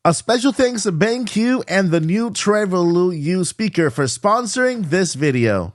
A special thanks to BenQ and the new Trohear U speaker for sponsoring this video.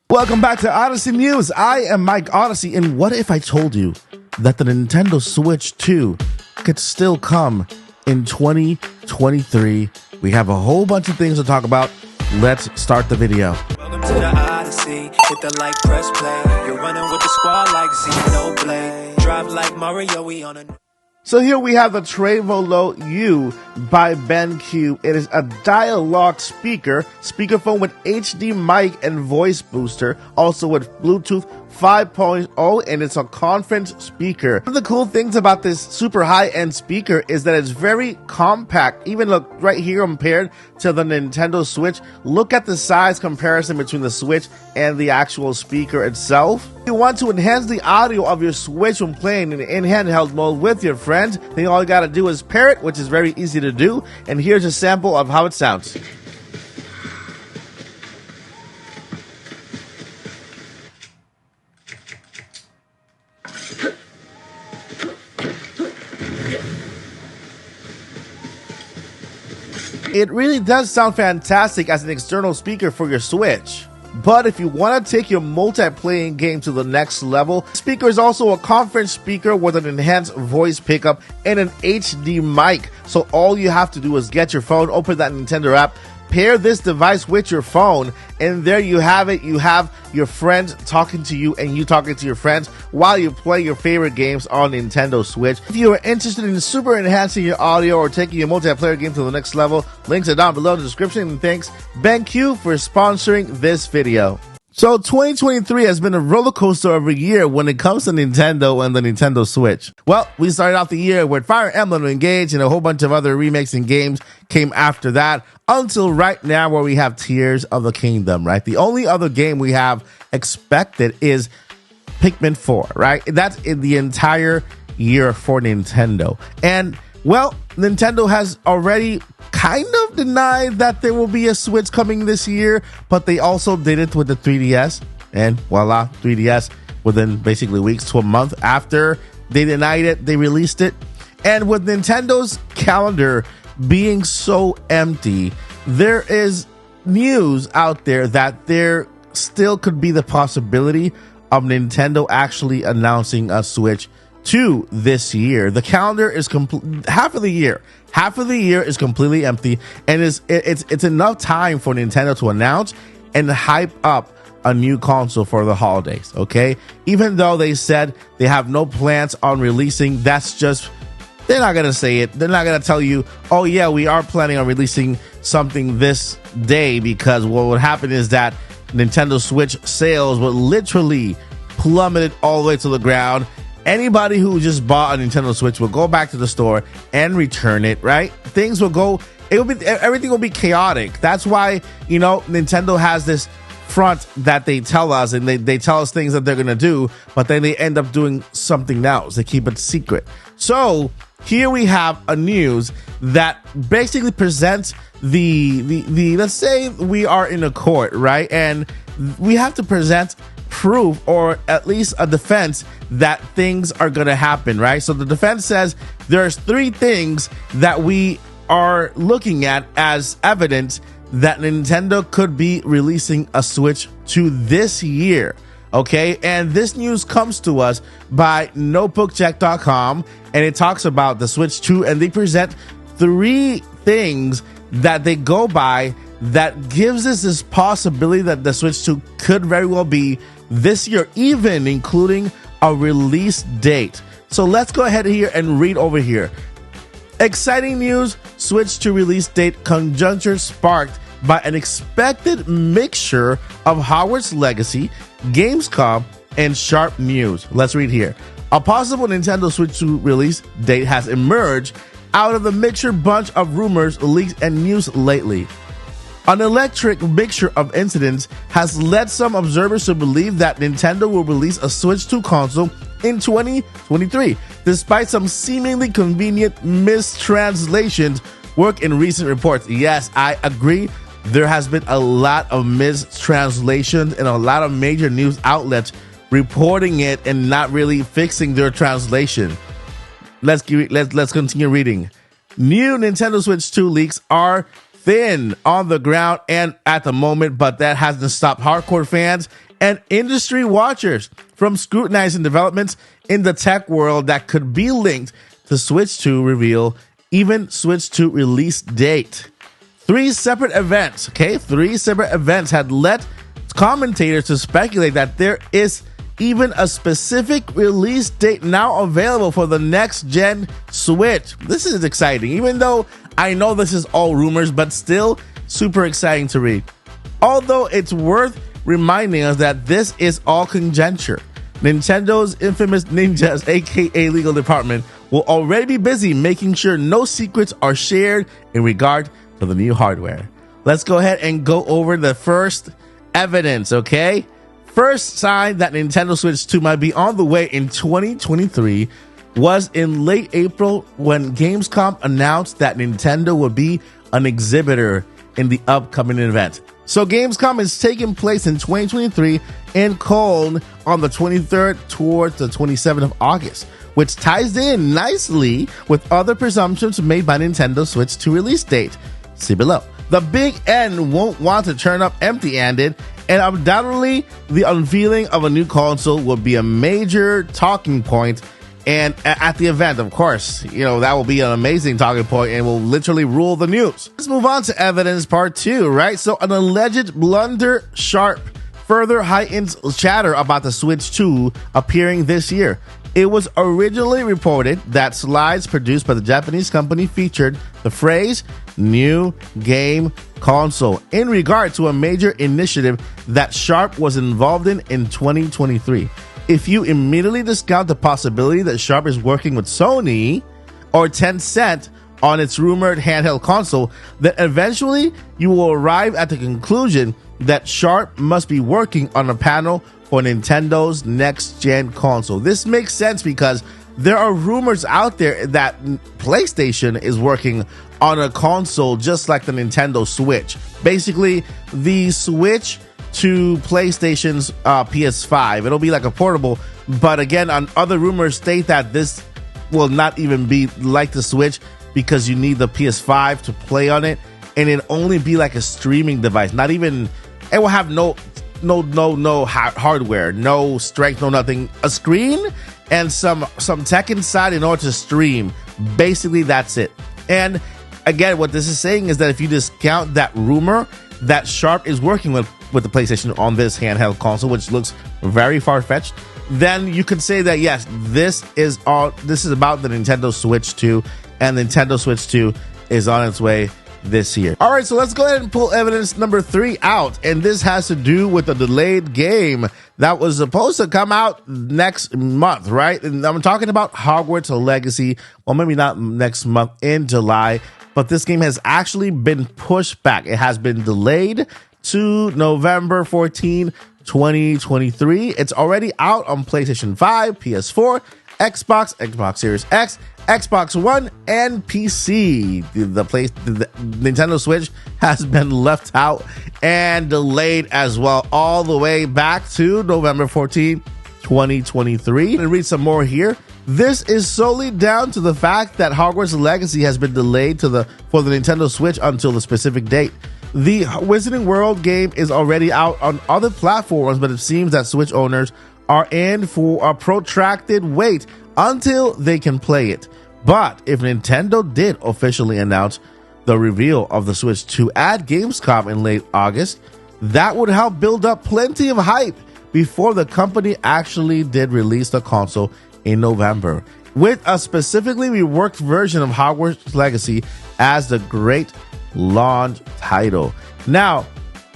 Welcome back to Odyssey News. I am Mike Odyssey, and what if I told you that the Nintendo Switch 2 could still come in 2023? We have a whole bunch of things to talk about. Let's start the video. Welcome to the Odyssey. Hit the like, press play. You're running with the squad like Xenoblade. Drive like Mario, we on a... So here we have the Trohear U by BenQ. It is a dialogue speakerphone with HD mic and voice booster, also with Bluetooth 5.0, and it's a conference speaker. One of the cool things about this super high-end speaker is that it's very compact. Even look right here compared to the Nintendo Switch. Look at the size comparison between the Switch and the actual speaker itself. If you want to enhance the audio of your Switch when playing in handheld mode with your friends, then all you gotta do is pair it, which is very easy to do. And here's a sample of how it sounds. It really does sound fantastic as an external speaker for your Switch. But if you want to take your multiplayer game to the next level, the speaker is also a conference speaker with an enhanced voice pickup and an HD mic. So all you have to do is get your phone, open that Nintendo app, pair this device with your phone, and there you have it. You have your friends talking to you and you talking to your friends while you play your favorite games on Nintendo Switch. If you are interested in super enhancing your audio or taking your multiplayer game to the next level, links are down below in the description. And thanks BenQ for sponsoring this video. So 2023 has been a roller coaster of a year when it comes to Nintendo and the Nintendo Switch. Well, we started off the year with Fire Emblem Engage, and a whole bunch of other remakes and games came after that, until right now where we have Tears of the Kingdom, right? The only other game we have expected is Pikmin 4, right? That's in the entire year for Nintendo. And well, Nintendo has already kind of denied that there will be a Switch coming this year, but they also did it with the 3DS, and voila, 3DS within basically weeks to a month after they denied it, they released it. And with Nintendo's calendar being so empty, there is news out there that there still could be the possibility of Nintendo actually announcing a Switch 2 this year. The calendar is complete. Half of the year is completely empty, and it's enough time for Nintendo to announce and hype up a new console for the holidays. Okay, even though they said they have no plans on releasing, that's just, they're not gonna say it. They're not gonna tell you, oh yeah, we are planning on releasing something this day, because what would happen is that Nintendo Switch sales would literally plummet all the way to the ground. Anybody who just bought a Nintendo Switch will go back to the store and return it, right? Things will go, everything will be chaotic. That's why, you know, Nintendo has this front that they tell us, and they tell us things that they're going to do, but then they end up doing something else. They keep it secret. So here we have a news that basically presents the let's say we are in a court, right? And we have to present proof, or at least a defense, that things are going to happen, right? So the defense says there's 3 things that we are looking at as evidence that Nintendo could be releasing a Switch 2 this year. Okay, and this news comes to us by notebookcheck.com, and it talks about the Switch 2, and they present 3 things that they go by that gives us this possibility that the Switch 2 could very well be this year, even including a release date. So let's go ahead here and read over here. Exciting news, Switch 2 release date conjuncture sparked by an expected mixture of Hogwarts Legacy, Gamescom, and Sharp News. Let's read here. A possible Nintendo Switch 2 release date has emerged out of the mixture bunch of rumors, leaks, and news lately. An electric mixture of incidents has led some observers to believe that Nintendo will release a Switch 2 console in 2023, despite some seemingly convenient mistranslations work in recent reports. Yes, I agree. There has been a lot of mistranslations and a lot of major news outlets reporting it and not really fixing their translation. Let's continue reading. New Nintendo Switch 2 leaks are thin on the ground and at the moment, but that hasn't stopped hardcore fans and industry watchers from scrutinizing developments in the tech world that could be linked to Switch 2 reveal, even Switch 2 release date. Three separate events had led commentators to speculate that there is even a specific release date now available for the next gen Switch. This is exciting, even though I know this is all rumors, but still super exciting to read. Although it's worth reminding us that this is all conjecture. Nintendo's infamous ninjas, aka legal department, will already be busy making sure no secrets are shared in regard to the new hardware. Let's go ahead and go over the first evidence, okay? First sign that Nintendo Switch 2 might be on the way in 2023 was in late April when Gamescom announced that Nintendo would be an exhibitor in the upcoming event. So Gamescom is taking place in 2023 in Cologne on the 23rd towards the 27th of August, which ties in nicely with other presumptions made by Nintendo Switch 2 release date. See below. The Big N won't want to turn up empty-handed, and undoubtedly the unveiling of a new console will be a major talking point. And at the event, of course, that will be an amazing talking point and will literally rule the news. Let's move on to evidence part 2, right? So an alleged blunder Sharp further heightens chatter about the Switch 2 appearing this year. It was originally reported that slides produced by the Japanese company featured the phrase new game console in regard to a major initiative that Sharp was involved in 2023. If you immediately discount the possibility that Sharp is working with Sony or Tencent on its rumored handheld console, then eventually you will arrive at the conclusion that Sharp must be working on a panel for Nintendo's next-gen console. This makes sense because there are rumors out there that PlayStation is working on a console just like the Nintendo Switch. Basically, the Switch to PlayStation's PS5. It'll be like a portable, but again, on other rumors state that this will not even be like the Switch because you need the PS5 to play on it, and it'll only be like a streaming device. Not even, it will have no hardware, no strength, no nothing. A screen and some tech inside in order to stream. Basically, that's it. And again, what this is saying is that if you discount that rumor that Sharp is working with the PlayStation on this handheld console, which looks very far-fetched, then you could say that yes, this is about the Nintendo Switch 2, and Nintendo Switch 2 is on its way this year. All right, so let's go ahead and pull evidence number 3 out, and this has to do with a delayed game that was supposed to come out next month, right? And I'm talking about Hogwarts Legacy. Well, maybe not next month, in July, but this game has actually been pushed back. It has been delayed to November 14, 2023. It's already out on PlayStation 5, PS4, Xbox Series X, Xbox One, and PC. The Nintendo Switch has been left out and delayed as well, all the way back to November 14, 2023. And read some more here. This is solely down to the fact that Hogwarts Legacy has been delayed for the Nintendo Switch until the specific date. The Wizarding World game is already out on other platforms, but it seems that Switch owners are in for a protracted wait until they can play it. But if Nintendo did officially announce the reveal of the Switch 2 at Gamescom in late August, that would help build up plenty of hype before the company actually did release the console in November, with a specifically reworked version of Hogwarts Legacy as the great launch title. Now,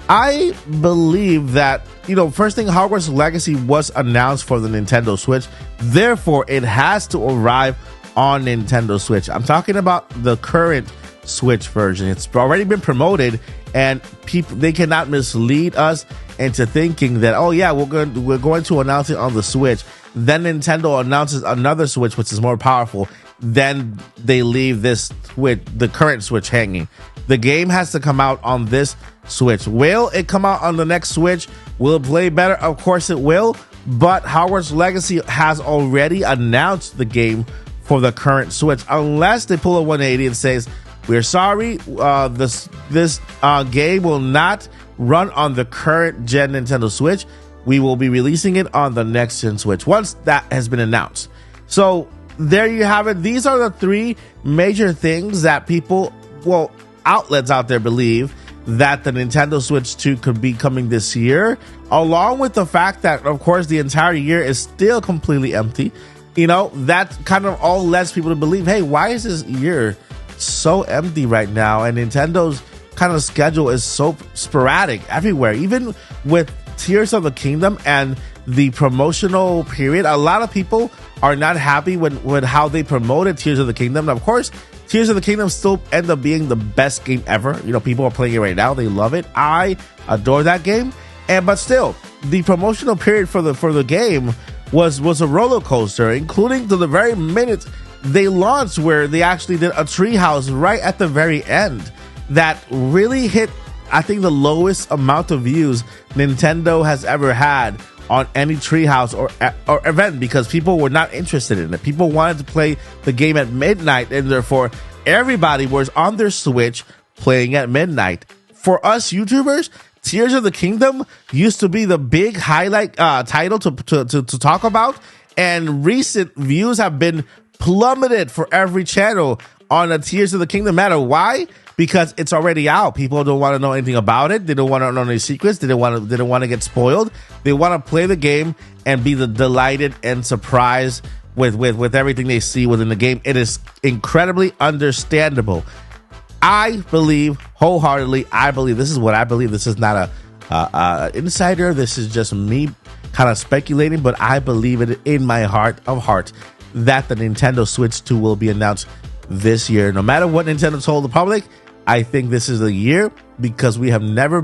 I believe that, first thing, Hogwarts Legacy was announced for the Nintendo Switch. Therefore, it has to arrive on Nintendo Switch. I'm talking about the current Switch version. It's already been promoted, and they cannot mislead us into thinking that, oh yeah, we're going to announce it on the Switch. Then Nintendo announces another Switch, which is more powerful. Then they leave the current Switch hanging. The game has to come out on this Switch. Will it come out on the next Switch? Will it play better? Of course it will. But Hogwarts Legacy has already announced the game for the current Switch, unless they pull a 180 and says, we're sorry, this game will not run on the current gen Nintendo Switch. We will be releasing it on the next gen Switch once that has been announced. So there you have it. These are the three major things that people, well, outlets out there believe that the Nintendo Switch 2 could be coming this year, along with the fact that, of course, the entire year is still completely empty. You know, that kind of all lets people to believe, hey, why is this year so empty right now? And Nintendo's kind of schedule is so sporadic everywhere. Even with Tears of the Kingdom and the promotional period, a lot of people are not happy with how they promoted Tears of the Kingdom. Of course, Tears of the Kingdom still end up being the best game ever. You know, people are playing it right now. They love it. I adore that game. But still, the promotional period for the game was a roller coaster, including to the very minute they launched, where they actually did a treehouse right at the very end that really hit, I think, the lowest amount of views Nintendo has ever had on any treehouse or event, because people were not interested in it. People wanted to play the game at midnight, and therefore everybody was on their Switch playing at midnight. For us YouTubers, Tears of the Kingdom used to be the big highlight title to talk about, and recent views have been plummeted for every channel on a Tears of the Kingdom matter. Why? Because it's already out. People don't want to know anything about it. They don't want to know any secrets. They don't want to get spoiled. They want to play the game and be delighted and surprised with everything they see within the game. It is incredibly understandable. I believe wholeheartedly. I believe this is what I believe. This is not a insider. This is just me kind of speculating, but I believe it in my heart of hearts that the Nintendo Switch 2 will be announced this year. No matter what Nintendo told the public, I think this is the year, because we have never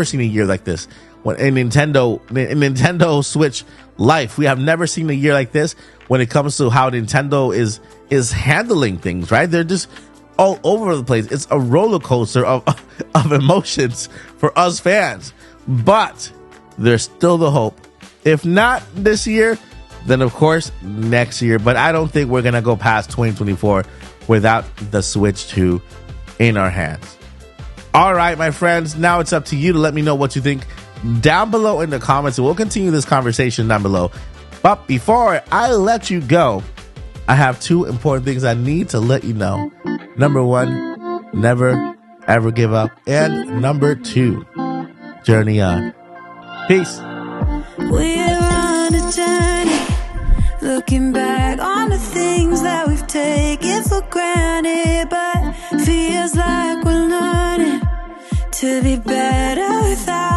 seen a year like this. When in Nintendo Switch life, we have never seen a year like this when it comes to how Nintendo is handling things, right? They're just all over the place. It's a roller coaster of emotions for us fans. But there's still the hope. If not this year, then of course next year. But I don't think we're gonna go past 2024 without the Switch 2 in our hands. All right, my friends, now it's up to you to let me know what you think down below in the comments, and we'll continue this conversation down below. But before I let you go, I have two important things I need to let you know. Number one, never ever give up, and number two, journey on. Peace. We're on a journey, looking back on the things that we've taken for granted, but feels like we're learning to be better without